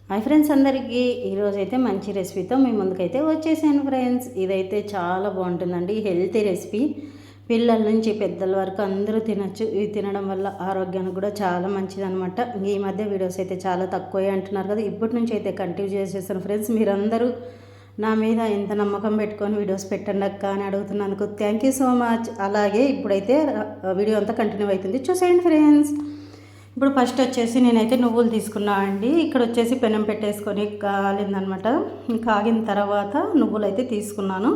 Hi friends అందరికీ ఈరోజైతే మంచి రెసిపీతో మీ ముందుకైతే వచ్చేసాను ఫ్రెండ్స్. ఇదైతే చాలా బాగుంటుందండి, హెల్తీ రెసిపీ. పిల్లల నుంచి పెద్దల వరకు అందరూ తినచ్చు. ఇది తినడం వల్ల ఆరోగ్యానికి కూడా చాలా మంచిదనమాట. ఈ మధ్య వీడియోస్ అయితే చాలా తక్కువే అంటున్నారు కదా, ఇప్పటి నుంచి అయితే కంటిన్యూ చేసేస్తాను ఫ్రెండ్స్. మీరందరూ నా మీద ఎంత నమ్మకం పెట్టుకొని వీడియోస్ పెట్టండి అక్క అని అడుగుతున్నందుకు థ్యాంక్ యూ సో మచ్. అలాగే ఇప్పుడైతే వీడియో అంతా కంటిన్యూ అవుతుంది, చూసేయండి ఫ్రెండ్స్. ఇప్పుడు ఫస్ట్ వచ్చేసి నేనైతే నువ్వులు తీసుకున్నా అండి. ఇక్కడ వచ్చేసి పెనం పెట్టేసుకొని కాలిందనమాట. కాగిన తర్వాత నువ్వులు అయితే తీసుకున్నాను.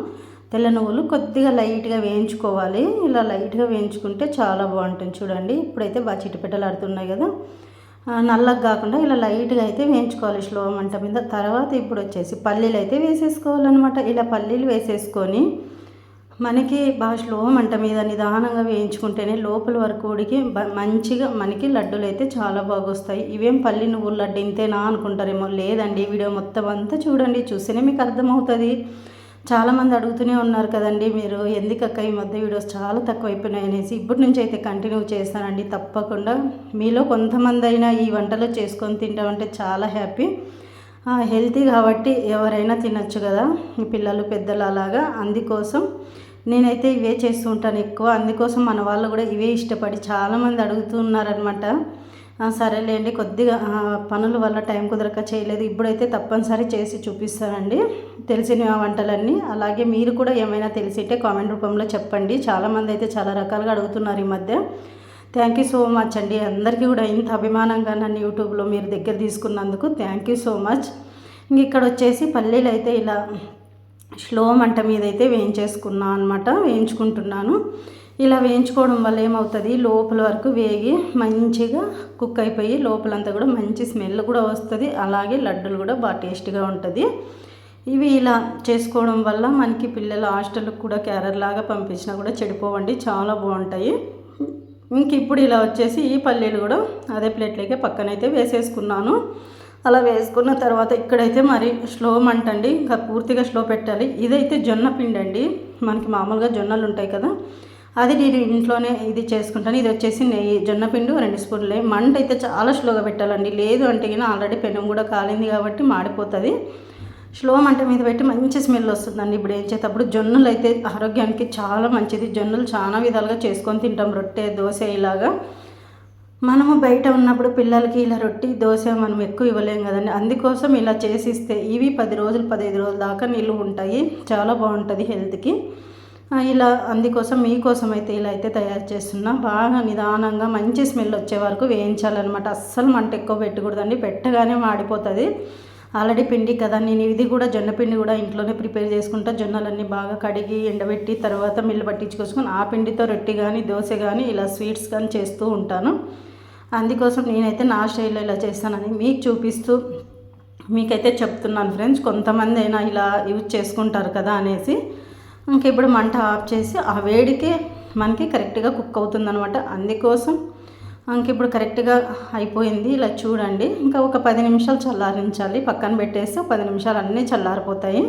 తెల్ల నువ్వులు కొద్దిగా లైట్గా వేయించుకోవాలి. ఇలా లైట్గా వేయించుకుంటే చాలా బాగుంటుంది చూడండి. ఇప్పుడైతే బాగా చిటిపెట్టలు ఆడుతున్నాయి కదా, నల్లగా కాకుండా ఇలా లైట్గా అయితే వేయించుకోవాలి స్లో మంట మీద. తర్వాత ఇప్పుడు వచ్చేసి పల్లీలు అయితే వేసేసుకోవాలన్నమాట. ఇలా పల్లీలు వేసేసుకొని మనకి బాగా స్లో మంట మీద నిదానంగా వేయించుకుంటేనే లోపల వరకు ఉడికి మంచిగా మనకి లడ్డూలు అయితే చాలా బాగా వస్తాయి. ఇవేం పల్లి నువ్వుల లడ్డు ఇంతేనా అనుకుంటారేమో, లేదండి. వీడియో మొత్తం అంతా చూడండి, చూస్తేనే మీకు అర్థమవుతుంది. చాలామంది అడుగుతూనే ఉన్నారు కదండి, మీరు ఎందుకక్క ఈ మధ్య వీడియోస్ చాలా తక్కువ అయిపోయినాయి అనేసి. ఇప్పటి నుంచి అయితే కంటిన్యూ చేస్తానండి తప్పకుండా. మీలో కొంతమంది అయినా ఈ వంటలు చేసుకొని తింటామంటే చాలా హ్యాపీ. హెల్తీ కాబట్టి ఎవరైనా తినచ్చు కదా, పిల్లలు పెద్దలు అలాగా. అందుకోసం నేనైతే ఇవే చేస్తూ ఉంటాను ఎక్కువ. అందుకోసం మన వాళ్ళు కూడా ఇవే ఇష్టపడి చాలామంది అడుగుతున్నారనమాట. సరేలేండి, కొద్దిగా పనుల వల్ల టైం కుదరక చేయలేదు. ఇప్పుడైతే తప్పనిసరి చేసి చూపిస్తానండి తెలిసిన వంటలన్నీ. అలాగే మీరు కూడా ఏమైనా తెలిసింటే కామెంట్ రూపంలో చెప్పండి. చాలామంది అయితే చాలా రకాలుగా అడుగుతున్నారు ఈ మధ్య. థ్యాంక్ యూ సో మచ్ అండి. అందరికీ కూడా ఇంత అభిమానంగా నన్ను యూట్యూబ్లో మీరు దగ్గర తీసుకున్నందుకు థ్యాంక్ యూ సో మచ్. ఇంక ఇక్కడ వచ్చేసి పల్లీలు అయితే ఇలా స్లో మంట మీద అయితే వేయించేసుకున్నాను అనమాట, వేయించుకుంటున్నాను. ఇలా వేయించుకోవడం వల్ల ఏమవుతుంది, లోపల వరకు వేగి మంచిగా కుక్ అయిపోయి లోపలంతా కూడా మంచి స్మెల్ కూడా వస్తుంది. అలాగే లడ్డూలు కూడా బాగా టేస్ట్గా ఉంటుంది. ఇవి ఇలా చేసుకోవడం వల్ల మనకి పిల్లల హాస్టల్కి కూడా క్యారర్ లాగా పంపించినా కూడా చెడిపోవండి, చాలా బాగుంటాయి. ఇంక ఇప్పుడు ఇలా వచ్చేసి ఈ పల్లీలు కూడా అదే ప్లేట్లోకి పక్కనైతే వేసేసుకున్నాను. అలా వేసుకున్న తర్వాత ఇక్కడైతే మరి స్లో మంట అండి, ఇంకా పూర్తిగా స్లో పెట్టాలి. ఇదైతే జొన్న పిండి అండి, మనకి మామూలుగా జొన్నలు ఉంటాయి కదా, అది నేను ఇంట్లోనే ఇది చేసుకుంటాను. ఇది వచ్చేసి నెయ్యి, జొన్న పిండి 2 స్పూన్లు. మంట అయితే చాలా స్లోగా పెట్టాలండి, లేదు అంటే కినా ఆల్రెడీ పెనం కూడా కాలింది కాబట్టి మాడిపోతుంది. స్లో మంట మీద పెట్టి మంచి స్మెల్ వస్తుందండి. ఇప్పుడు ఏం చేసేటప్పుడు జొన్నలు అయితే ఆరోగ్యానికి చాలా మంచిది. జొన్నలు చాలా విధాలుగా చేసుకొని తింటాం, రొట్టె, దోశ ఇలాగా. మనము బయట ఉన్నప్పుడు పిల్లలకి ఇలా రొట్టి, దోశ మనం ఎక్కువ ఇవ్వలేం కదండి. అందుకోసం ఇలా చేసిస్తే ఇవి 10 రోజులు 15 రోజుల దాకా నిలువ ఉంటాయి, చాలా బాగుంటుంది హెల్త్కి. ఇలా అందుకోసం మీకోసం అయితే ఇలా అయితే తయారు చేస్తున్నా. బాగా నిదానంగా మంచి స్మెల్ వచ్చే వరకు వేయించాలన్నమాట. అస్సలు మంట ఎక్కువ పెట్టకూడదండి, పెట్టగానే మాడిపోతుంది. ఆల్రెడీ పిండి కదా, నేను ఇది కూడా జొన్న పిండి కూడా ఇంట్లోనే ప్రిపేర్ చేసుకుంటా. జొన్నలన్నీ బాగా కడిగి ఎండబెట్టి తర్వాత మిల్లు పట్టించుకొచ్చుకొని ఆ పిండితో రొట్టి కానీ దోశ కానీ ఇలా స్వీట్స్ కానీ చేస్తూ ఉంటాను. అందుకోసం నేనైతే నా స్టైల్లో ఇలా చేస్తానని మీకు చూపిస్తూ మీకైతే చెప్తున్నాను ఫ్రెండ్స్. కొంతమంది అయినా ఇలా యూజ్ చేసుకుంటారు కదా అనేసి. ఇంక ఇప్పుడు మంట ఆఫ్ చేసి ఆ వేడికే మనకి కరెక్ట్గా కుక్ అవుతుందనమాట. అందుకోసం ఇంక ఇప్పుడు కరెక్ట్గా అయిపోయింది. ఇలా చూడండి, ఇంకా ఒక 10 నిమిషాలు చల్లారించాలి. పక్కన పెట్టేసి 10 నిమిషాలు అన్నీ చల్లారిపోతాయి.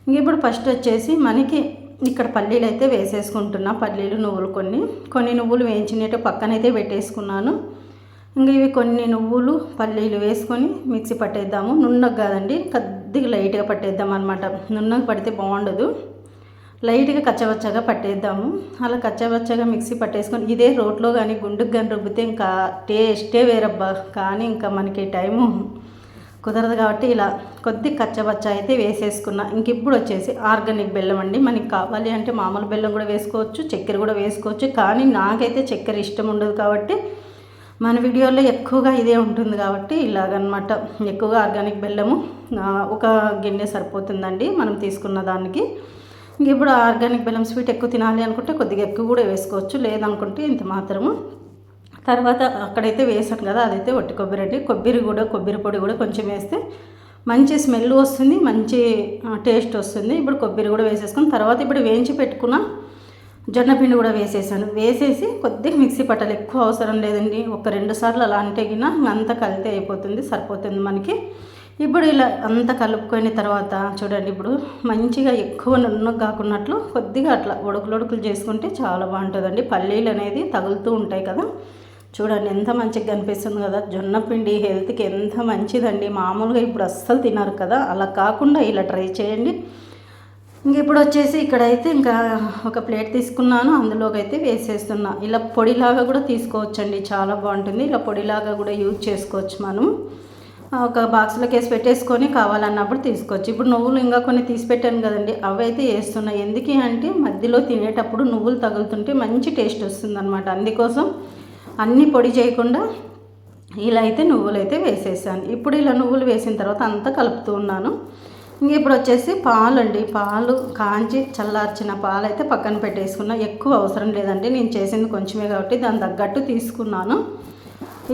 ఇంక ఇప్పుడు ఫస్ట్ వచ్చేసి మనకి ఇక్కడ పల్లీలు అయితే వేసేసుకుంటున్నా. పల్లీలు, నువ్వులు కొన్ని నువ్వులు వేయించినట్టు పక్కనైతే పెట్టేసుకున్నాను. ఇంక ఇవి కొన్ని నువ్వులు పల్లీలు వేసుకొని మిక్సీ పట్టేద్దాము. నున్నగా కాదండి, కొద్దిగా లైట్గా పట్టేద్దాం అనమాట. నున్నగా పడితే బాగుండదు, లైట్గా కచ్చవచ్చగా పట్టేద్దాము. అలా కచ్చవచ్చగా మిక్సీ పట్టేసుకొని ఇదే రోట్లో కానీ గుండుకు కానీ రుబ్బితే ఇంకా టేస్టే వేరబ్బా. కానీ ఇంకా మనకి టైము కుదరదు కాబట్టి ఇలా కొద్ది కచ్చవచ్చ అయితే వేసేసుకున్నా. ఇంక ఇప్పుడు వచ్చేసి ఆర్గానిక్ బెల్లం అండి. మనకి కావాలి అంటే మామూలు బెల్లం కూడా వేసుకోవచ్చు, చక్కెర కూడా వేసుకోవచ్చు. కానీ నాకైతే చక్కెర ఇష్టం ఉండదు కాబట్టి మన వీడియోలో ఎక్కువగా ఇదే ఉంటుంది కాబట్టి ఇలాగనమాట. ఎక్కువగా ఆర్గానిక్ బెల్లము ఒక గిన్నె సరిపోతుందండి మనం తీసుకున్న దానికి. ఇప్పుడు ఆర్గానిక్ బెల్లం స్వీట్ ఎక్కువ తినాలి అనుకుంటే కొద్దిగా ఎక్కువ కూడా వేసుకోవచ్చు, లేదనుకుంటే ఇంత మాత్రము. తర్వాత అక్కడైతే వేసాను కదా, అదైతే ఒట్టి కొబ్బరి అండి. కొబ్బరి పొడి కూడా కొంచెం వేస్తే మంచి స్మెల్ వస్తుంది, మంచి టేస్ట్ వస్తుంది. ఇప్పుడు కొబ్బరి కూడా వేసేసుకుని తర్వాత ఇప్పుడు వేయించి పెట్టుకున్న జొన్న పిండి కూడా వేసేసి కొద్దిగా మిక్సీ పట్టాలి. ఎక్కువ అవసరం లేదండి, ఒక 2 సార్లు అలా అంటే గిన అంతా కలితే అయిపోతుంది, సరిపోతుంది మనకి. ఇప్పుడు ఇలా అంతా కలుపుకొని తర్వాత చూడండి, ఇప్పుడు మంచిగా ఎక్కువ నున్నగా కాకున్నట్లు కొద్దిగా అట్లా ఉడుకులు చేసుకుంటే చాలా బాగుంటుందండి. పల్లీలు అనేది తగులుతూ ఉంటాయి కదా, చూడండి ఎంత మంచిగా కనిపిస్తుంది కదా. జొన్న పిండి హెల్త్కి ఎంత మంచిదండి. మామూలుగా ఇప్పుడు అస్సలు తినరు కదా, అలా కాకుండా ఇలా ట్రై చేయండి. ఇంక ఇప్పుడు వచ్చేసి ఇక్కడైతే ఇంకా ఒక ప్లేట్ తీసుకున్నాను, అందులోకి అయితే వేసేస్తున్నా. ఇలా పొడిలాగా కూడా తీసుకోవచ్చండి, చాలా బాగుంటుంది. ఇలా పొడిలాగా కూడా యూజ్ చేసుకోవచ్చు. మనం ఒక బాక్స్లోకి వేసి పెట్టేసుకొని కావాలన్నప్పుడు తీసుకోవచ్చు. ఇప్పుడు నువ్వులు ఇంకా కొన్ని తీసి పెట్టాను కదండి, అవి అయితే వేస్తున్నాయి. ఎందుకు అంటే మధ్యలో తినేటప్పుడు నువ్వులు తగులుతుంటే మంచి టేస్ట్ వస్తుందన్నమాట. అందుకోసం అన్నీ పొడి చేయకుండా ఇలా అయితే నువ్వులు అయితే వేసేసాను. ఇప్పుడు ఇలా నువ్వులు వేసిన తర్వాత అంతా కలుపుతూ ఉన్నాను. ఇంక ఇప్పుడు వచ్చేసి పాలు అండి, పాలు కాంచి చల్లార్చిన పాలు అయితే పక్కన పెట్టేసుకున్నా. ఎక్కువ అవసరం లేదండి, నేను చేసింది కొంచెమే కాబట్టి దాని తగ్గట్టు తీసుకున్నాను.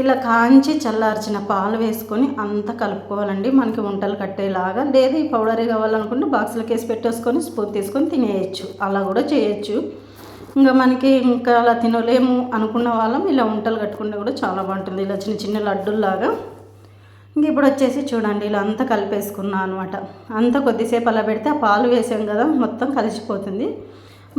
ఇలా కాంచి చల్లార్చిన పాలు వేసుకొని అంతా కలుపుకోవాలండి, మనకి వంటలు కట్టేలాగా. లేదు ఈ పౌడరే కావాలనుకుంటే బాక్స్లోకి వేసి పెట్టేసుకొని స్పూన్ తీసుకొని తినేయచ్చు, అలా కూడా చేయొచ్చు. ఇంకా మనకి ఇంకా అలా తినలేము అనుకున్న వాళ్ళం ఇలా వంటలు కట్టుకుంటే కూడా చాలా బాగుంటుంది, ఇలా చిన్న చిన్న లడ్డుల్లాగా. ఇంక ఇప్పుడు వచ్చేసి చూడండి ఇలా అంతా కలిపేసుకున్నాను అనమాట. అంతా కొద్దిసేపు అలా పెడితే ఆ పాలు వేసాం కదా మొత్తం కలిసిపోతుంది.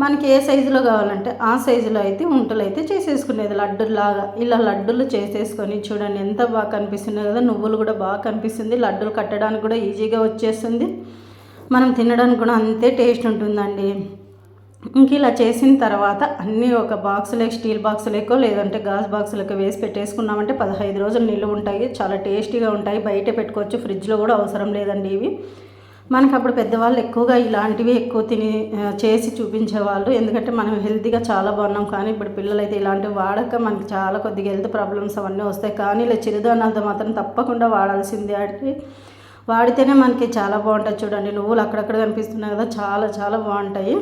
మనకి ఏ సైజులో కావాలంటే ఆ సైజులో అయితే వంటలు అయితే చేసేసుకునేది లడ్డులాగా. ఇలా లడ్డులు చేసేసుకొని చూడండి ఎంత బాగా కనిపిస్తున్నాయి కదా. నువ్వులు కూడా బాగా కనిపిస్తుంది, లడ్డులు కట్టడానికి కూడా ఈజీగా వచ్చేస్తుంది, మనం తినడానికి కూడా అంతే టేస్ట్ ఉంటుందండి. ఇంక ఇలా చేసిన తర్వాత అన్నీ ఒక బాక్సులోకి, స్టీల్ బాక్సులకో లేదంటే గాజు బాక్సులకో వేసి పెట్టేసుకున్నామంటే 15 రోజులు నిల్వ ఉంటాయి, చాలా టేస్టీగా ఉంటాయి. బయట పెట్టుకోవచ్చు, ఫ్రిడ్జ్లో కూడా అవసరం లేదండి ఇవి. మనకు అప్పుడు పెద్దవాళ్ళు ఎక్కువగా ఇలాంటివి ఎక్కువ చేసి చూపించేవాళ్ళు, ఎందుకంటే మనం హెల్తీగా చాలా బాగున్నాం. కానీ ఇప్పుడు పిల్లలైతే ఇలాంటివి వాడక మనకి చాలా కొద్దిగా హెల్త్ ప్రాబ్లమ్స్ అవన్నీ వస్తాయి. కానీ ఇలా చిరుధాన్యాలతో మాత్రం తప్పకుండా వాడాల్సిందే. వాడితేనే మనకి చాలా బాగుంటుంది. చూడండి నువ్వులు అక్కడక్కడ కనిపిస్తున్నాయి కదా, చాలా చాలా బాగుంటాయి.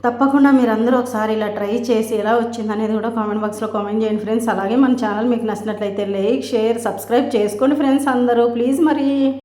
తప్పకుండా మీరందరూ ఒకసారి ఇలా ట్రై చేసి ఎలా వచ్చింది అనేది కూడా కామెంట్ బాక్స్లో కామెంట్ చేయండి ఫ్రెండ్స్. అలాగే మన ఛానల్ మీకు నచ్చినట్లయితే లైక్, షేర్, సబ్స్క్రైబ్ చేసుకోండి ఫ్రెండ్స్ అందరూ ప్లీజ్ మరి.